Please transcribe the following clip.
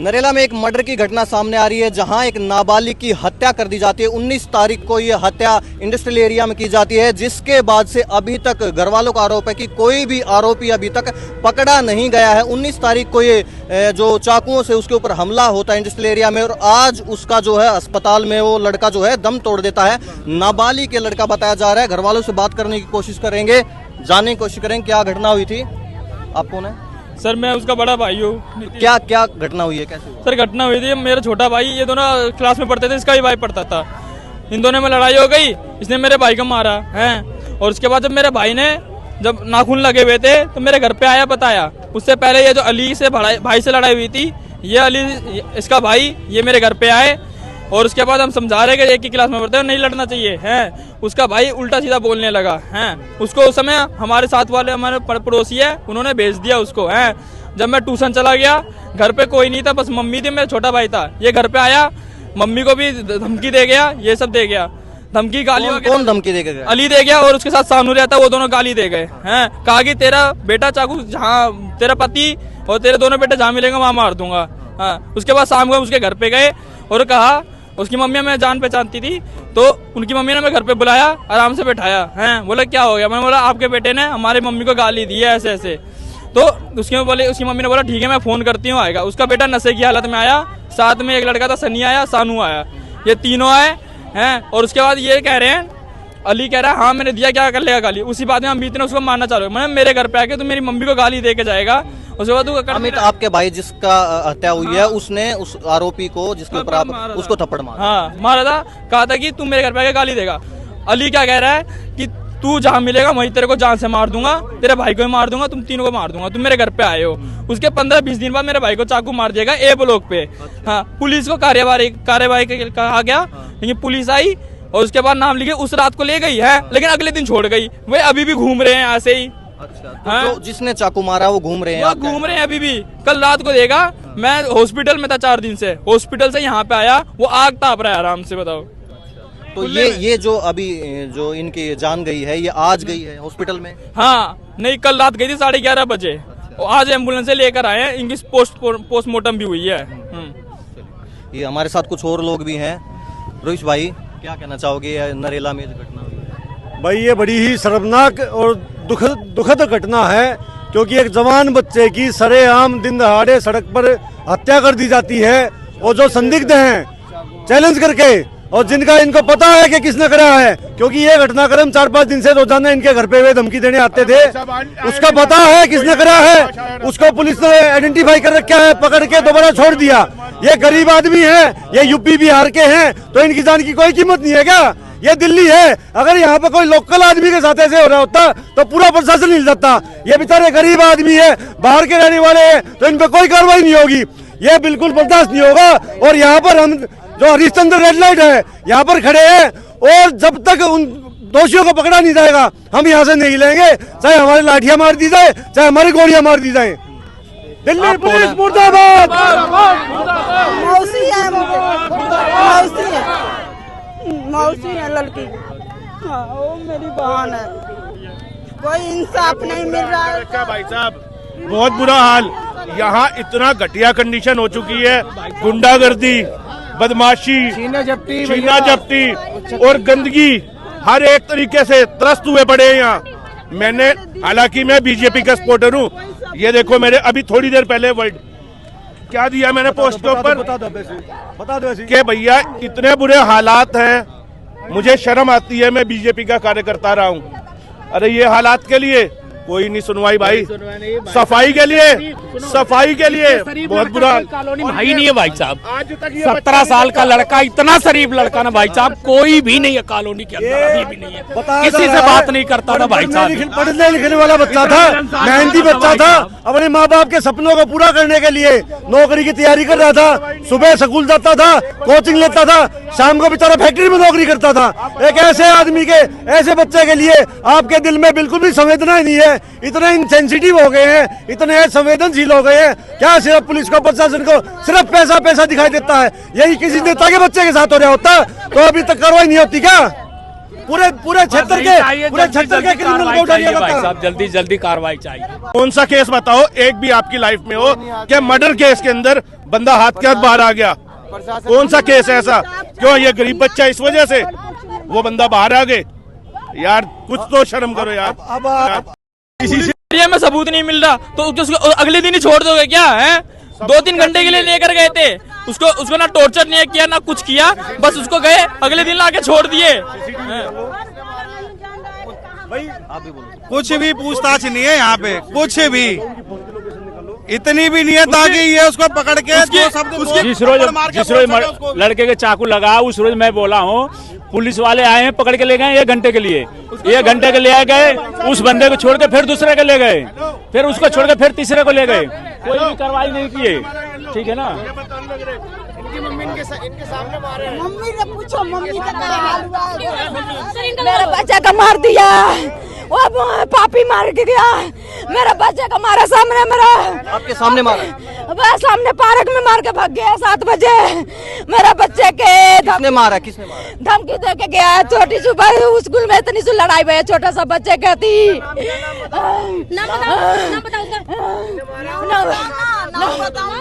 नरेला में एक मर्डर की घटना सामने आ रही है, जहां एक नाबालिग की हत्या कर दी जाती है। 19 तारीख को ये हत्या इंडस्ट्रियल एरिया में की जाती है, जिसके बाद से अभी तक घर वालों का आरोप है कि कोई भी आरोपी अभी तक पकड़ा नहीं गया है। 19 तारीख को ये जो चाकुओं से उसके ऊपर हमला होता है इंडस्ट्रियल एरिया में, और आज उसका जो है अस्पताल में वो लड़का जो है दम तोड़ देता है। नाबालिग के लड़का बताया जा रहा है। घर वालों से बात करने की कोशिश करेंगे, जानने की कोशिश करेंगे क्या घटना हुई थी। आप कौन है? सर मैं उसका बड़ा भाई हूँ। क्या क्या घटना हुई है, कैसे हुआ? सर घटना हुई थी, मेरा छोटा भाई, ये दोनों क्लास में पढ़ते थे, इसका भी भाई पढ़ता था। इन दोनों में लड़ाई हो गई, इसने मेरे भाई को मारा है। और उसके बाद जब मेरे भाई ने जब नाखून लगे हुए थे तो मेरे घर पे आया, बताया। उससे पहले ये जो अली से भाई से लड़ाई हुई थी, ये अली इसका भाई, ये मेरे घर पे आए। और उसके बाद हम समझा रहे कि एक ही क्लास में पढ़ते हैं, नहीं लड़ना चाहिए है। उसका भाई उल्टा सीधा बोलने लगा है। उसको उस समय हमारे साथ वाले हमारे पड़ोसी है, उन्होंने भेज दिया उसको है। जब मैं ट्यूशन चला गया, घर पे कोई नहीं था, बस मम्मी थी, मेरा छोटा भाई था। ये घर पे आया, मम्मी को भी धमकी दे गया, ये सब दे गया, धमकी गाली। कौन धमकी दे गया? अली दे गया, और उसके साथ सानू रहता, वो दोनों गाली दे गए हैं। कहा कि तेरा बेटा चाकू जहाँ, तेरा पति और तेरे दोनों बेटे जहाँ मिलेंगे वहाँ मार दूंगा। हाँ, उसके बाद शाम को उसके घर पे गए और कहा, उसकी मम्मी हमें जान पहचानती थी, तो उनकी मम्मी ने हमें घर पे बुलाया, आराम से बैठाया है। बोला क्या हो गया? मैंने बोला आपके बेटे ने हमारी मम्मी को गाली दी है ऐसे ऐसे। तो उसकी मम्मी ने बोला ठीक है मैं फोन करती हूँ, आएगा। उसका बेटा नशे की हालत में आया, साथ में एक लड़का था, सनी आया, सानू आया, ये तीनों आए हैं। और उसके बाद ये कह रहे हैं, अली कह रहा है हाँ मैंने दिया, क्या कर लेगा गाली। उसी बात में अमित ने उसको मारना चालू, मैंने मेरे घर पे आके तो मेरी मम्मी को गाली दे के जाएगा। उसके बाद अमित आपके भाई जिसका हत्या हुई है, उसने उस आरोपी को जिसके ऊपर आप उसको थप्पड़ मारा, हाँ मारा था, कहा था कि तू मेरे घर पे आके गाली देगा। अली क्या कह रहा है कि तू जहाँ मिलेगा वहीं तेरे को जान से मार दूंगा, तेरे भाई को भी मार दूंगा, तुम तीनों को मार दूंगा, तुम मेरे घर पे आए हो। उसके 15-20 दिन बाद मेरे भाई को चाकू मार देगा ए ब्लॉक पे। हाँ, पुलिस को कार्यवाही कहा गया, लेकिन पुलिस आई और उसके बाद नाम लिखे, उस रात को ले गई है, लेकिन अगले दिन छोड़ गई। वे अभी भी घूम रहे हैं ऐसे ही। अच्छा, तो जिसने चाकू मारा वो घूम रहे हैं? वो घूम रहे हैं अभी भी। कल रात को देगा, मैं हॉस्पिटल में था 4 दिन से, हॉस्पिटल से यहाँ पे आया, वो आग ताप रहा है आराम से, बताओ। तो ये जो अभी जो इनकी जान गई है, ये आज गई है हॉस्पिटल में? हाँ, नहीं कल रात गई थी 11:30 बजे, और आज एम्बुलेंस से लेकर आए हैं। इनकी पोस्टमार्टम भी हुई है। ये हमारे साथ कुछ और लोग भी हैं। रोहित भाई क्या कहना चाहोगे नरेला में घटना हुई? भाई ये बड़ी ही शर्मनाक और दुखद घटना है, क्योंकि एक जवान बच्चे की सरेआम दिन दहाड़े सड़क पर हत्या कर दी जाती है। और जो संदिग्ध हैं चैलेंज करके, और जिनका इनको पता है कि किसने करा है, क्योंकि ये घटनाक्रम 4-5 दिन से रोजाना इनके घर पे वे धमकी देने आते थे, उसका पता है किसने करा है। उसको पुलिस ने आइडेंटिफाई कर रखा है, पकड़ के दोबारा छोड़ दिया। ये गरीब आदमी है, ये यूपी बिहार के हैं, तो इनकी जान की कोई कीमत नहीं है क्या? ये दिल्ली है, अगर यहाँ पे कोई लोकल आदमी के साथ ऐसे हो रहा होता तो पूरा प्रशासन हिल जाता। ये बेचारे गरीब आदमी है, बाहर के रहने वाले हैं, तो इन पे कोई कार्रवाई नहीं होगी। ये बिल्कुल बर्दाश्त नहीं होगा। और यहाँ पर हम जो हरिश्चंद्र रेड लाइट है, यहाँ पर खड़े हैं, और जब तक उन दोषियों को पकड़ा नहीं जाएगा हम यहाँ से नहीं लेंगे, चाहे हमारी लाठियां मार दी जाए, चाहे हमारी गोलियां मार दी जाए। दिल्ली पुलिस मुर्दाबाद। मौसी है लड़की, हाँ, वो मेरी बहन है। कोई इंसाफ नहीं मिल रहा है भाई साहब, बहुत बुरा हाल। यहाँ इतना घटिया कंडीशन हो चुकी है, गुंडागर्दी, बदमाशी, छीना जब्ती और गंदगी हर एक तरीके से त्रस्त हुए पड़े हैं यहाँ। मैंने, हालांकि मैं बीजेपी का सपोर्टर हूँ, ये देखो मेरे अभी थोड़ी देर पहले वर्ल्ड क्या दिया मैंने पोस्ट के ऊपर, बता दो कि भैया इतने बुरे हालात हैं, मुझे शर्म आती है, मैं बीजेपी का कार्यकर्ता रहा हूँ। अरे ये हालात के लिए कोई नहीं सुनवाई भाई, सफाई के लिए बहुत बुरा कॉलोनी भाई नहीं है भाई साहब। 17 साल का लड़का, इतना शरीफ लड़का ना भाई साहब, कोई भी नहीं है कॉलोनी के अंदर, अभी भी नहीं है, किसी से बात नहीं करता था भाई साहब। पढ़ने लिखने वाला बच्चा था, मेहनती बच्चा था, अपने माँ बाप के सपनों को पूरा करने के लिए नौकरी की तैयारी कर रहा था। सुबह स्कूल जाता था, कोचिंग लेता था, शाम को बेचारा फैक्ट्री में नौकरी करता था। एक ऐसे आदमी के, ऐसे बच्चे के लिए आपके दिल में बिल्कुल भी संवेदना नहीं है। इतने इंसेंसिटिव हो गए हैं, इतने संवेदनशील हो गए हैं। क्या सिर्फ पुलिस को, प्रशासन को सिर्फ पैसा दिखाई देता है? यही किसी नेता के बच्चे के साथ हो रहा होता तो अभी तक कार्रवाई नहीं होती क्या? पूरे क्षेत्र के क्रिमिनल को उठाइए भाई साहब, जल्दी कार्रवाई चाहिए। कौन सा केस बताओ एक भी आपकी लाइफ में हो कि मर्डर केस के अंदर बंदा हाथ के हाथ बाहर आ गया। कौन सा केस है ऐसा? क्यों ये गरीब बच्चा इस वजह से वो बंदा बाहर आ गए? यार कुछ तो शर्म करो यार। अब एरिया में सबूत नहीं मिल रहा तो उसको अगले दिन ही छोड़ दोगे क्या? है 2-3 घंटे के लिए लेकर गए थे उसको ना टॉर्चर नहीं किया ना कुछ किया, बस उसको गए अगले दिन लाके छोड़ दिए। कुछ भी पूछताछ नहीं है यहाँ पे, कुछ भी इतनी भी नहीं है ताकि ये उसको पकड़ के जिस रोज लड़के के चाकू लगा उस रोज मैं बोला हूँ पुलिस वाले आए हैं पकड़ के ले गए 1 घंटे के लिए, 1 घंटे के ले गए, उस बंदे को छोड़ के फिर दूसरे को ले गए, फिर उसको छोड़ के फिर तीसरे को ले गए, कोई भी कार्रवाई नहीं किए। ठीक है ना? मम्मी से पूछो, मम्मी का क्या हाल हुआ? मेरे बच्चे का मार दिया, वो पापी मार के गया, मेरे बच्चे का मारा सामने, मेरा आपके सामने मारा? वह सामने पार्क में मार के भाग गया 7 बजे। मेरे बच्चे के किसने मारा? धमकी दे के गया। छोटी सी स्कूल में इतनी सी लड़ाई हुई है, छोटा सा बच्चे का थी। ना बताओ